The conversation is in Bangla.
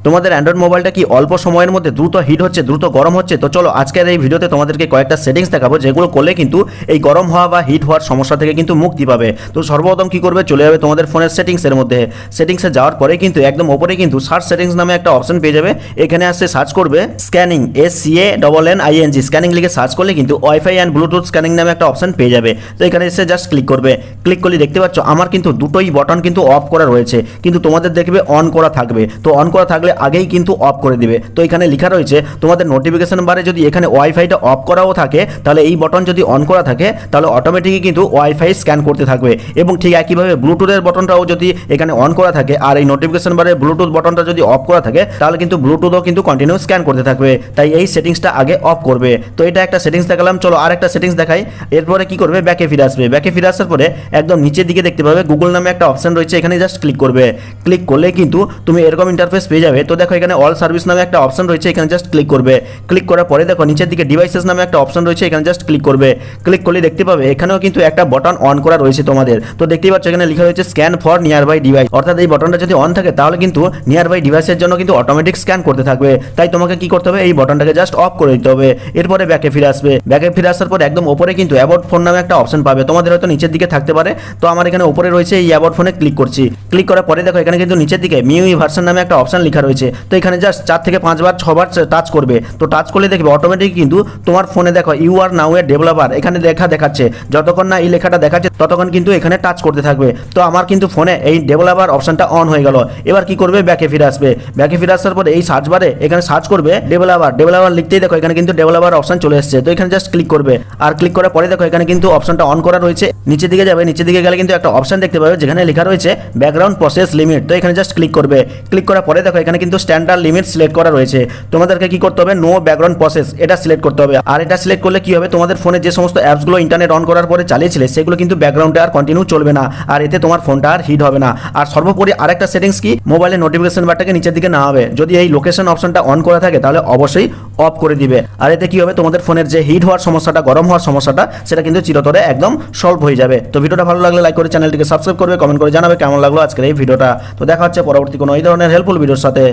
তোমাদের অ্যান্ড্রয়েড মোবাইলটা কি অল্প সময়ের মধ্যে দ্রুত হিট হচ্ছে, দ্রুত গরম হচ্ছে? তো চলো আজকের এই ভিডিওতে তোমাদেরকে কয়েকটা সেটিংস দেখাবো যেগুলো করলে কিন্তু এই গরম হওয়া বা হিট হওয়ার সমস্যা থেকে কিন্তু মুক্তি পাবে। তো সর্বপ্রথম কি করবে, চলে যাবে তোমাদের ফোনের সেটিংসের মধ্যে। সেটিংসে যাওয়ার পরে কিন্তু একদম ওপরে কিন্তু সার্চ সেটিংস নামে একটা অপশন পেয়ে যাবে। এখানে আসছে সার্চ করবে স্ক্যানিং, SCANNING, স্ক্যানিং লিখে সার্চ করলে কিন্তু ওয়াইফাই অ্যান্ড ব্লুটুথ স্ক্যানিং নামে একটা অপশন পেয়ে যাবে। তো এখানে এসে জাস্ট ক্লিক করবে। ক্লিক করলে দেখতে পাচ্ছ আমার কিন্তু দুটোই বটন কিন্তু অফ করা রয়েছে, কিন্তু তোমাদের দেখবে অন করা থাকবে। তো অন করা থাকলে আগেই কিন্তু অফ করে দিবে। তো এখানে লেখা রয়েছে তোমাদের নোটিফিকেশন বারে যদি এখানে ওয়াইফাইটা অফ করাও থাকে, তাহলে এই বটন যদি অন করা থাকে তাহলে অটোমেটিকই কিন্তু ওয়াইফাই স্ক্যান করতে থাকবে। এবং ঠিক একইভাবে ব্লুটুথের বটনটাও যদি এখানে অন করা থাকে আর এই নোটিফিকেশন বারে ব্লুটুথ বটনটা যদি অফ করা থাকে, তাহলে কিন্তু ব্লুটুথও কিন্তু কন্টিনিউ স্ক্যান করতে থাকবে। তাই এই সেটিংসটা আগে অফ করবে। তো এটা একটা সেটিংস দেখালাম, চলো আর একটা সেটিংস দেখাই। এরপরে কি করবে, ব্যাকে ফিরে আসবে। ব্যাকে ফিরে আসার পরে একদম নিচের দিকে দেখতে পাবে গুগল নামে একটা অপশন রয়েছে, এখানে জাস্ট ক্লিক করবে। ক্লিক করলে কিন্তু তুমি এরকম ইন্টারফেস পেয়ে যাবে। তো দেখো এখানে অল সার্ভিস নামে একটা অপশন রয়েছে, এখানে জাস্ট ক্লিক করবে। ক্লিক করার পরে দেখো নিচের দিকে ডিভাইসেস নামে একটা অপশন রয়েছে, এখানে জাস্ট ক্লিক করবে। ক্লিক করলে দেখতে পাবে এখানেও কিন্তু একটা বটন অন করা রয়েছে তোমাদের। তো দেখতেই পাচ্ছ এখানে লেখা রয়েছে scan for nearby device, অর্থাৎ এই বটনটা যদি অন থাকে তাহলে কিন্তু নিয়ার বাই ডিভাইসের জন্য কিন্তু অটোমেটিক স্ক্যান করতে থাকবে। তাই তোমাকে কি করতে হবে, এই বটনটাকে জাস্ট অফ করে দিতে হবে। এরপরে ব্যাকে ফিরে আসবে। ব্যাকে ফিরে আসার পর একদম ওপরে কিন্তু অ্যাবাউট ফোন নামে একটা অপশন পাবে, তোমাদের হয়তো নিচের দিকে থাকতে পারে। তো আমার এখানে উপরে রয়েছে, এই অ্যাবাউট ফোনে ক্লিক করছি। ক্লিক করার পরে দেখো এখানে কিন্তু নিচের দিকে মিউই ভার্সন নামে একটা অপশন লেখা রয়েছে। তো এখানে জাস্ট 4 থেকে 5 বার 6 বার টাচ করবে। তো টাচ করলে দেখবে অটোমেটিক কিন্তু তোমার ফোনে দেখো you R now A developer এখানে দেখাচ্ছে। যতক্ষণ না এই লেখাটা দেখাচ্ছে ততক্ষণ কিন্তু এখানে টাচ করতে থাকবে। তো আমার কিন্তু ফোনে এই ডেভেলপার অপশনটা অন হয়ে গেল। এবার কি করবে, ব্যাকে ফিরে আসবে। ব্যাকে ফিরে আসার পরে এই সার্চ বারে এখানে সার্চ করবে ডেভেলপার লিখতেই দেখো এখানে কিন্তু ডেভেলপার অপশন চলে এসেছে। তো এখানে জাস্ট ক্লিক করবে। আর ক্লিক করার পরে দেখো এখানে কিন্তু অপশনটা অন করা রয়েছে। নিচের দিকে যাবে, নিচের দিকে গেলে কিন্তু একটা অপশন দেখতে পাবে যেখানে লেখা রয়েছে ব্যাকগ্রাউন্ড প্রসেস লিমিট। তো এখানে জাস্ট ক্লিক করবে। ক্লিক করার পরে দেখো এখানে কিন্তু স্ট্যান্ডার্ড লিমিট সিলেক্ট করা রয়েছে। তোমাদেরকে কি করতে হবে, নো ব্যাকগ্রাউন্ড প্রসেস এটা সিলেক্ট করতে হবে। আর এটা সিলেক্ট করলে কি হবে, তোমাদের ফোনে যে সমস্ত অ্যাপসগুলো ইন্টারনেট অন করার পরে চালিয়েছিলে সেগুলো কিন্তু ব্যাকগ্রাউন্ডে আর কন্টিনিউ চলবে না, আর এতে তোমার ফোনটা আর হিট হবে না। আর সর্বোপরি আরেকটা সেটিংস কি, মোবাইলের নোটিফিকেশন বারটাকে নিচের দিকে না হবে, যদি এই লোকেশন অপশনটা অন করা থাকে তাহলে অবশ্যই অফ করে দিবে। আর এতে কি হবে, তোমাদের ফোনের যে হিট হওয়ার সমস্যাটা, গরম হওয়ার সমস্যাটা, সেটা কিন্তু চিরতরে একদম সলভ হয়ে যাবে। তো ভিডিওটা ভালো লাগলে লাইক করে চ্যানেলটিকে সাবস্ক্রাইব করবে, কমেন্ট করে জানাবে কেমন লাগলো আজকের এই ভিডিওটা। তো দেখা হচ্ছে পরবর্তী কোনো এই ধরনের হেল্পফুল ভিডিওর সাথে।